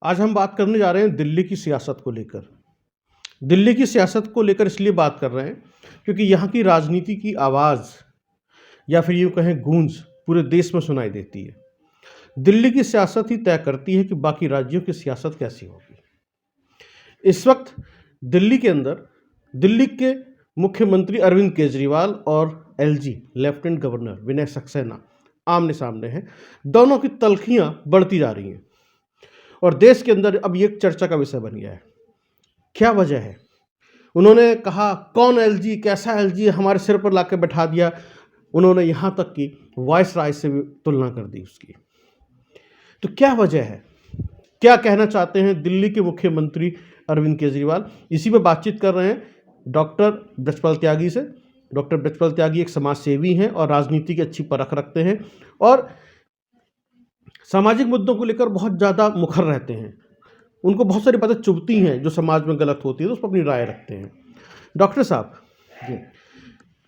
आज हम बात करने जा रहे हैं दिल्ली की सियासत को लेकर। दिल्ली की सियासत को लेकर इसलिए बात कर रहे हैं क्योंकि यहाँ की राजनीति की आवाज़ या फिर यूँ कहें गूंज पूरे देश में सुनाई देती है। दिल्ली की सियासत ही तय करती है कि बाकी राज्यों की सियासत कैसी होगी। इस वक्त दिल्ली के अंदर दिल्ली के मुख्यमंत्री अरविंद केजरीवाल और LG lieutenant governor Vinay Saxena आमने सामने हैं। दोनों की तल्खियाँ बढ़ती जा रही हैं और देश के अंदर अब ये एक चर्चा का विषय बन गया है। क्या वजह है? उन्होंने कहा कौन एलजी, कैसा एलजी, हमारे सिर पर लाकर बैठा दिया। उन्होंने यहाँ तक कि वायसराय से भी तुलना कर दी उसकी। तो क्या वजह है? क्या कहना चाहते हैं दिल्ली के मुख्यमंत्री अरविंद केजरीवाल? इसी पे बातचीत कर रहे हैं डॉक्टर ब्रजपाल त्यागी से। डॉक्टर ब्रजपाल त्यागी एक समाज सेवी हैं और राजनीति की अच्छी परख रखते हैं और सामाजिक मुद्दों को लेकर बहुत ज़्यादा मुखर रहते हैं। उनको बहुत सारी बातें चुभती हैं जो समाज में गलत होती है तो उस पर अपनी राय रखते हैं। डॉक्टर साहब,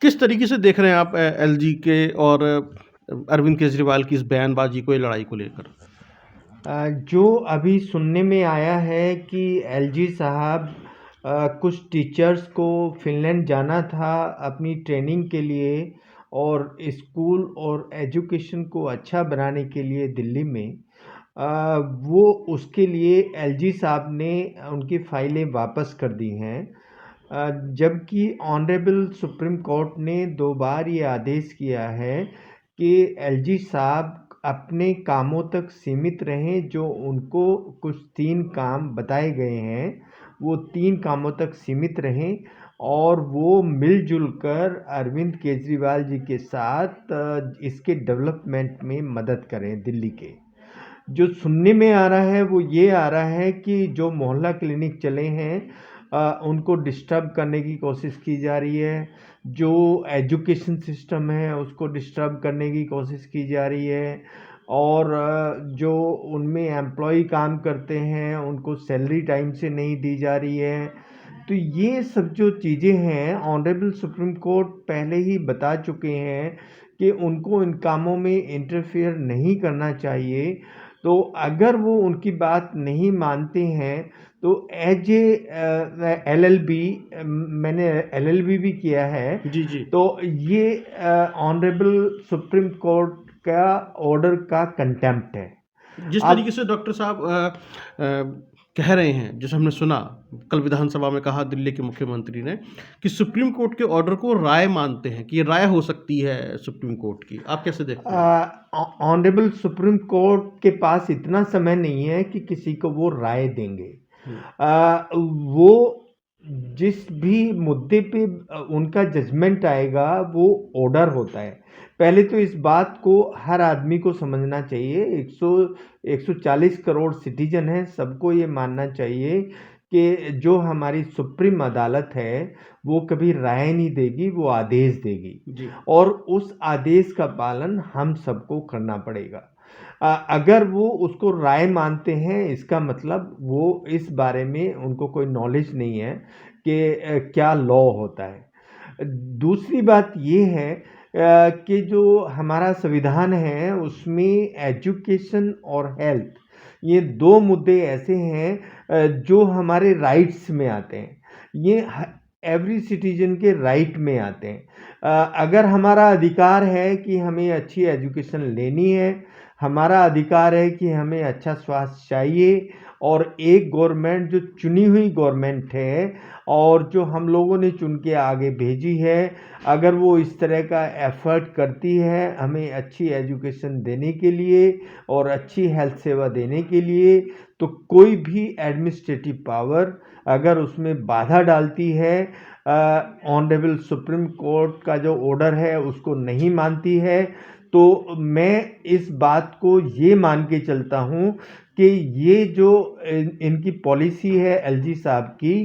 किस तरीके से देख रहे हैं आप एलजी के और अरविंद केजरीवाल की इस बयानबाजी को, लड़ाई को लेकर? जो अभी सुनने में आया है कि एलजी साहब कुछ टीचर्स को फिनलैंड जाना था अपनी ट्रेनिंग के लिए और स्कूल और एजुकेशन को अच्छा बनाने के लिए दिल्ली में, वो उसके लिए एलजी साहब ने उनकी फाइलें वापस कर दी हैं। जबकि ऑनरेबल सुप्रीम कोर्ट ने 2 बार ये आदेश किया है कि एलजी साहब अपने कामों तक सीमित रहें। जो उनको कुछ 3 काम बताए गए हैं वो 3 कामों तक सीमित रहें और वो मिलजुल कर अरविंद केजरीवाल जी के साथ इसके डेवलपमेंट में मदद करें दिल्ली के। जो सुनने में आ रहा है वो ये आ रहा है कि जो मोहल्ला क्लिनिक चले हैं उनको डिस्टर्ब करने की कोशिश की जा रही है। जो एजुकेशन सिस्टम है उसको डिस्टर्ब करने की कोशिश की जा रही है और जो उनमें एम्प्लॉय काम करते हैं उनको सैलरी टाइम से नहीं दी जा रही है। तो ये सब जो चीज़ें हैं ऑनरेबल सुप्रीम कोर्ट पहले ही बता चुके हैं कि उनको इन कामों में इंटरफेयर नहीं करना चाहिए। तो अगर वो उनकी बात नहीं मानते हैं तो एज ए एलएलबी, मैंने एलएलबी भी किया है जी। तो ये ऑनरेबल सुप्रीम कोर्ट का ऑर्डर का कंटेम्प्ट है। जिस तरीके से डॉक्टर साहब कह रहे हैं, जैसे हमने सुना कल विधानसभा में कहा दिल्ली के मुख्यमंत्री ने कि सुप्रीम कोर्ट के ऑर्डर को राय मानते हैं कि ये राय हो सकती है सुप्रीम कोर्ट की। आप कैसे देखते हैं? ऑनरेबल सुप्रीम कोर्ट के पास इतना समय नहीं है कि किसी को वो राय देंगे। वो जिस भी मुद्दे पे उनका जजमेंट आएगा वो ऑर्डर होता है। पहले तो इस बात को हर आदमी को समझना चाहिए। 140 करोड़ सिटीजन हैं, सबको ये मानना चाहिए कि जो हमारी सुप्रीम अदालत है वो कभी राय नहीं देगी, वो आदेश देगी और उस आदेश का पालन हम सबको करना पड़ेगा। अगर वो उसको राय मानते हैं इसका मतलब वो इस बारे में उनको कोई नॉलेज नहीं है कि क्या लॉ होता है। दूसरी बात ये है कि जो हमारा संविधान है उसमें एजुकेशन और हेल्थ, ये 2 मुद्दे ऐसे हैं जो हमारे राइट्स में आते हैं। ये एवरी सिटीजन के राइट में आते हैं। अगर हमारा अधिकार है कि हमें अच्छी एजुकेशन लेनी है, हमारा अधिकार है कि हमें अच्छा स्वास्थ्य चाहिए और एक गवर्नमेंट जो चुनी हुई गवर्नमेंट है और जो हम लोगों ने चुन के आगे भेजी है, अगर वो इस तरह का एफर्ट करती है हमें अच्छी एजुकेशन देने के लिए और अच्छी हेल्थ सेवा देने के लिए, तो कोई भी एडमिनिस्ट्रेटिव पावर अगर उसमें बाधा डालती है, ऑनरेबल सुप्रीम कोर्ट का जो ऑर्डर है उसको नहीं मानती है, तो मैं इस बात को ये मान के चलता हूँ कि ये जो इनकी पॉलिसी है एलजी साहब की,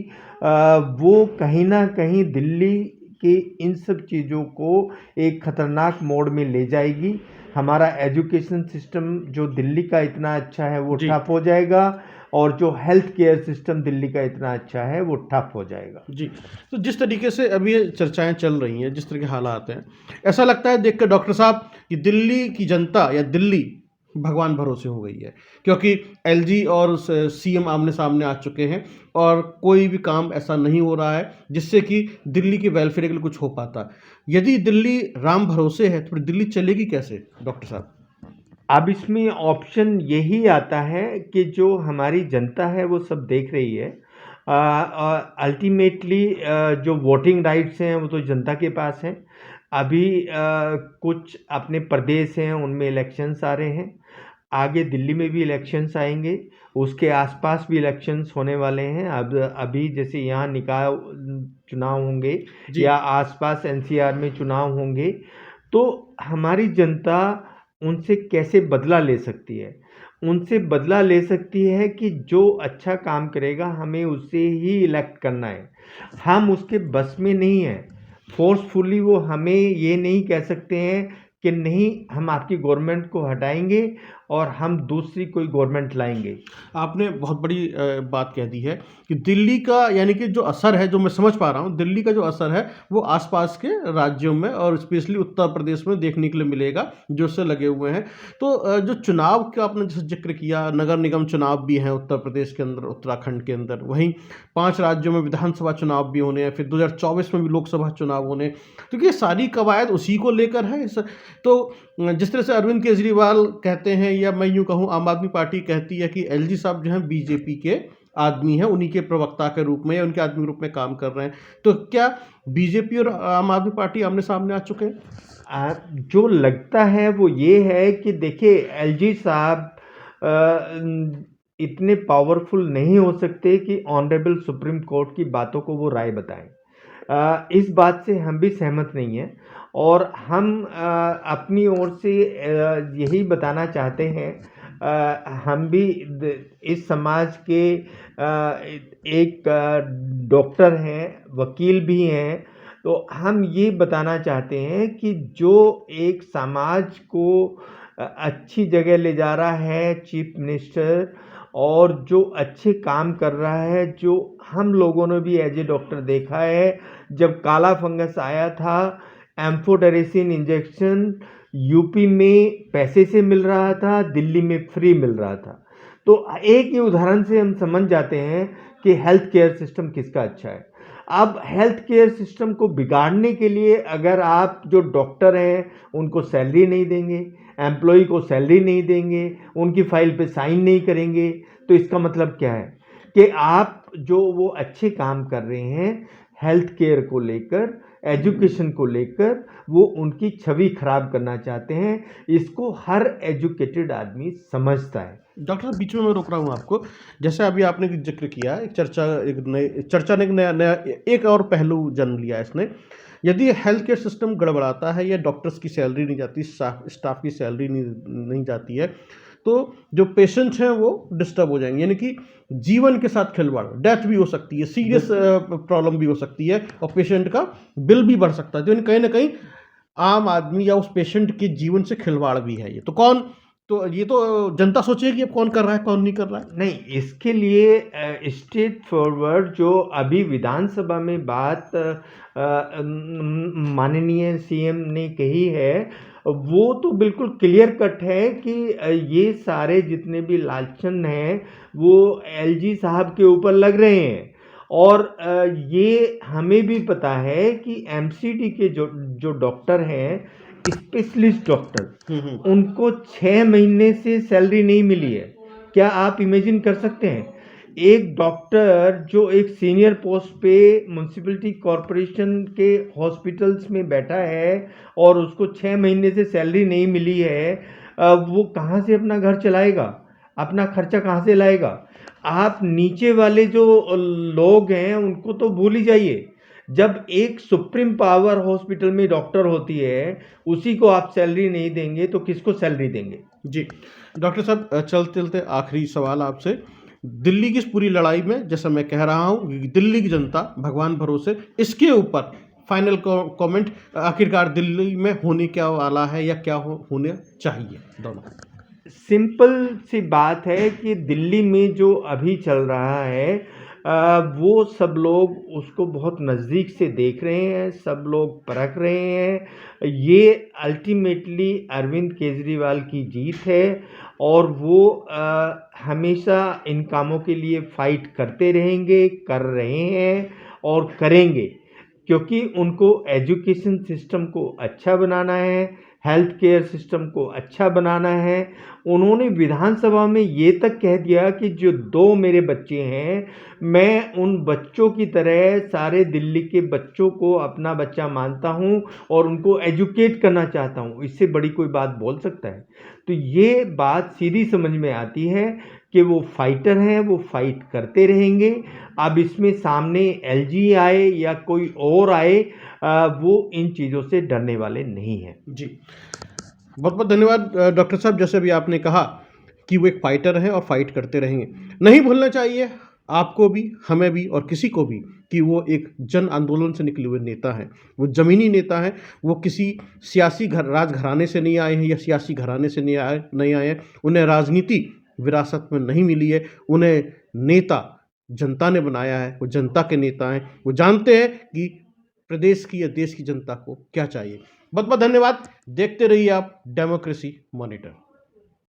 वो कहीं ना कहीं दिल्ली की इन सब चीज़ों को एक ख़तरनाक मोड़ में ले जाएगी। हमारा एजुकेशन सिस्टम जो दिल्ली का इतना अच्छा है वो ठप हो जाएगा और जो हेल्थ केयर सिस्टम दिल्ली का इतना अच्छा है वो ठप हो जाएगा। जी, तो जिस तरीके से अभी ये चर्चाएं चल रही हैं, जिस तरह के हालात हैं, ऐसा लगता है देखकर डॉक्टर साहब कि दिल्ली की जनता या दिल्ली भगवान भरोसे हो गई है, क्योंकि एलजी और सीएम आमने सामने आ चुके हैं और कोई भी काम ऐसा नहीं हो रहा है जिससे कि दिल्ली के वेलफेयर के लिए कुछ हो पाता। यदि दिल्ली राम भरोसे है तो फिर दिल्ली चलेगी कैसे डॉक्टर साहब? अब इसमें ऑप्शन यही आता है कि जो हमारी जनता है वो सब देख रही है। अल्टीमेटली जो वोटिंग राइट्स हैं वो तो जनता के पास हैं। अभी कुछ अपने प्रदेश हैं उनमें इलेक्शंस आ रहे हैं, आगे दिल्ली में भी इलेक्शंस आएंगे, उसके आसपास भी इलेक्शंस होने वाले हैं। अब अभी जैसे यहाँ निकाय चुनाव होंगे जी। या आसपास एनसीआर में चुनाव होंगे, तो हमारी जनता उनसे कैसे बदला ले सकती है? उनसे बदला ले सकती है कि जो अच्छा काम करेगा हमें उसे ही इलेक्ट करना है। हम उसके बस में नहीं हैं। फोर्सफुली वो हमें ये नहीं कह सकते हैं कि नहीं हम आपकी गवर्नमेंट को हटाएंगे और हम दूसरी कोई गवर्नमेंट लाएंगे। आपने बहुत बड़ी बात कह दी है कि दिल्ली का यानी कि जो असर है, जो मैं समझ पा रहा हूँ, दिल्ली का जो असर है वो आसपास के राज्यों में और स्पेशली उत्तर प्रदेश में देखने के लिए मिलेगा जो उससे लगे हुए हैं। तो जो चुनाव का आपने जैसे जिक्र किया, नगर निगम चुनाव भी हैं उत्तर प्रदेश के अंदर, उत्तराखंड के अंदर, वहीं 5 राज्यों में विधानसभा चुनाव भी होने हैं, फिर 2024 में भी लोकसभा चुनाव होने, तो ये सारी कवायद उसी को लेकर है। तो जिस तरह से अरविंद केजरीवाल कहते हैं या मैं यूँ कहूँ आम आदमी पार्टी कहती है कि एलजी साहब जो हैं बीजेपी के आदमी हैं, उन्हीं के प्रवक्ता के रूप में या उनके आदमी के रूप में काम कर रहे हैं, तो क्या बीजेपी और आम आदमी पार्टी आमने सामने आ चुके हैं? जो लगता है वो ये है कि देखिए एलजी साहब इतने पावरफुल नहीं हो सकते कि ऑनरेबल सुप्रीम कोर्ट की बातों को वो राय बताएं। इस बात से हम भी सहमत नहीं हैं और हम अपनी ओर से यही बताना चाहते हैं। हम भी इस समाज के एक डॉक्टर हैं, वकील भी हैं, तो हम ये बताना चाहते हैं कि जो एक समाज को अच्छी जगह ले जा रहा है चीफ मिनिस्टर, और जो अच्छे काम कर रहा है, जो हम लोगों ने भी एज ए डॉक्टर देखा है, जब काला फंगस आया था एम्फोटेरेसिन इंजेक्शन यूपी में पैसे से मिल रहा था, दिल्ली में फ्री मिल रहा था। तो एक ही उदाहरण से हम समझ जाते हैं कि हेल्थ केयर सिस्टम किसका अच्छा है। अब हेल्थ केयर सिस्टम को बिगाड़ने के लिए अगर आप जो डॉक्टर हैं उनको सैलरी नहीं देंगे, एम्प्लॉय को सैलरी नहीं देंगे, उनकी फाइल पे साइन नहीं करेंगे, तो इसका मतलब क्या है कि आप जो वो अच्छे काम कर रहे हैं हेल्थ केयर को लेकर, एजुकेशन को लेकर, वो उनकी छवि खराब करना चाहते हैं। इसको हर एजुकेटेड आदमी समझता है। डॉक्टर साहब बीच में मैं रोक रहा हूँ आपको। जैसे अभी आपने जिक्र किया, एक चर्चा ने एक नया एक और पहलू जन्म लिया इसने। यदि हेल्थ केयर सिस्टम गड़बड़ाता है या डॉक्टर्स की सैलरी नहीं जाती, स्टाफ की सैलरी नहीं जाती है, तो जो पेशेंट्स हैं वो डिस्टर्ब हो जाएंगे, यानी कि जीवन के साथ खिलवाड़, डेथ भी हो सकती है, सीरियस प्रॉब्लम भी हो सकती है और पेशेंट का बिल भी बढ़ सकता है। तो कहीं ना कहीं आम आदमी या उस पेशेंट के जीवन से खिलवाड़ भी है। ये तो जनता सोचेगी अब कौन कर रहा है कौन नहीं कर रहा है। नहीं, इसके लिए स्ट्रेट फॉरवर्ड जो अभी विधानसभा में बात माननीय सीएम ने कही है, वो तो बिल्कुल क्लियर कट है कि ये सारे जितने भी लांछन हैं वो एलजी साहब के ऊपर लग रहे हैं। और ये हमें भी पता है कि एमसीडी के जो डॉक्टर हैं, स्पेशलिस्ट डॉक्टर, उनको 6 महीने से सैलरी नहीं मिली है। क्या आप इमेजिन कर सकते हैं? एक डॉक्टर जो एक सीनियर पोस्ट पे म्युनिसिपैलिटी कॉरपोरेशन के हॉस्पिटल्स में बैठा है और उसको 6 महीने से सैलरी नहीं मिली है, वो कहाँ से अपना घर चलाएगा? अपना खर्चा कहाँ से लाएगा? आप नीचे वाले जो लोग हैं उनको तो भूल ही जाइए। जब एक सुप्रीम पावर हॉस्पिटल में डॉक्टर होती है, उसी को आप सैलरी नहीं देंगे तो किसको सैलरी देंगे? जी डॉक्टर साहब, चलते चलते आखिरी सवाल आपसे। दिल्ली की इस पूरी लड़ाई में, जैसा मैं कह रहा हूँ, दिल्ली की जनता भगवान भरोसे, इसके ऊपर फाइनल कमेंट, आखिरकार दिल्ली में होने क्या वाला है या क्या होने चाहिए दोनों? सिंपल सी बात है कि दिल्ली में जो अभी चल रहा है वो सब लोग उसको बहुत नज़दीक से देख रहे हैं, सब लोग परख रहे हैं। ये अल्टीमेटली अरविंद केजरीवाल की जीत है और वो हमेशा इन कामों के लिए फाइट करते रहेंगे, कर रहे हैं और करेंगे, क्योंकि उनको एजुकेशन सिस्टम को अच्छा बनाना है, हेल्थ केयर सिस्टम को अच्छा बनाना है। उन्होंने विधानसभा में ये तक कह दिया कि जो 2 मेरे बच्चे हैं, मैं उन बच्चों की तरह सारे दिल्ली के बच्चों को अपना बच्चा मानता हूँ और उनको एजुकेट करना चाहता हूँ। इससे बड़ी कोई बात बोल सकता है? तो ये बात सीधी समझ में आती है कि वो फाइटर हैं, वो फाइट करते रहेंगे। अब इसमें सामने एलजी आए या कोई और आए, वो इन चीज़ों से डरने वाले नहीं हैं। जी, बहुत बहुत धन्यवाद डॉक्टर साहब। जैसे भी आपने कहा कि वो एक फाइटर है और फाइट करते रहेंगे। नहीं भूलना चाहिए आपको भी, हमें भी और किसी को भी कि वो एक जन आंदोलन से निकले हुए नेता हैं। वो ज़मीनी नेता हैं। वो किसी सियासी राजघराने से नहीं आए हैं या सियासी घराने से नहीं आए हैं। उन्हें राजनीति विरासत में नहीं मिली है। उन्हें नेता जनता ने बनाया है। वो जनता के नेता हैं। वो जानते हैं कि प्रदेश की या देश की जनता को क्या चाहिए। बहुत बहुत धन्यवाद। देखते रहिए आप डेमोक्रेसी मॉनिटर।